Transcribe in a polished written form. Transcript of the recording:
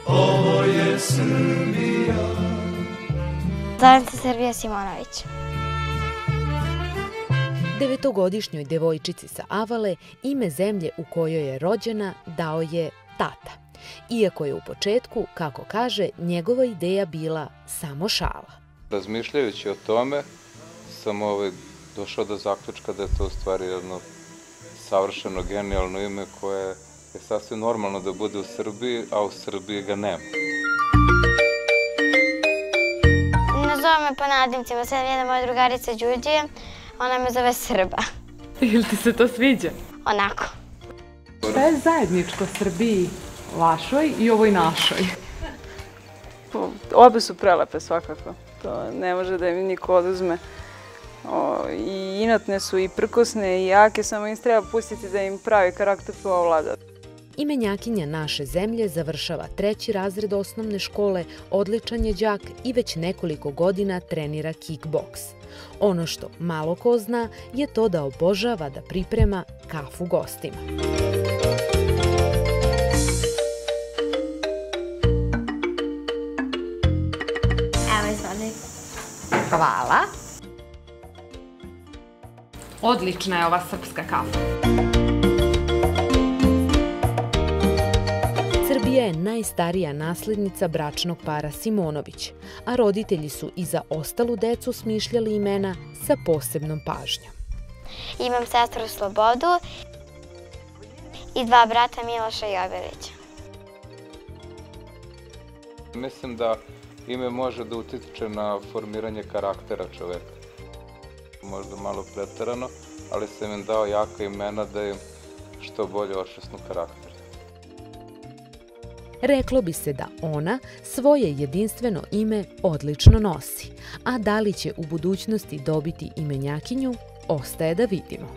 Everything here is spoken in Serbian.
Ovo je Srbija. Zovem se Srbija Simonović. Devetogodišnjoj devojčici sa Avale ime zemlje u kojoj je rođena dao je tata. Iako je u početku, kako kaže, njegova ideja bila samo šala. Razmišljajući o tome, sam došao do zaključka da je to u stvari jedno savršeno genijalno ime koje je sasvim normalno da bude u Srbiji, a u Srbiji ga nema. Ne zove me po nadimcima, sad jedna moja drugarica Đuđe, ona me zove Srba. Ili ti se to sviđa? Onako. Šta je zajedničko Srbiji vašoj i ovoj našoj? Obe su prelepe svakako, to ne može da im niko oduzme. I inatne su i prkosne i jake, samo im treba pustiti da im pravi karakter to ovlada. Imenjakinja naše zemlje završava 3. razred osnovne škole, odličan je đak i već nekoliko godina trenira kickboks. Ono što malo ko zna je to da obožava da priprema kafu gostima. Evo izvoli. Hvala. Odlična je ova srpska kafa. Srbija je najstarija naslednica bračnog para Simonović, a roditelji su i za ostalu decu smišljali imena sa posebnom pažnjom. Imam sestru Slobodu i 2 brata Miloša i Obilića. Mislim da ime može da utiče na formiranje karaktera čoveka. Možda malo preterano, ali sam im dao jaka imena da im što bolje očvrsnu karakter. Reklo bi se da ona svoje jedinstveno ime odlično nosi, a da li će u budućnosti dobiti imenjakinju, ostaje da vidimo.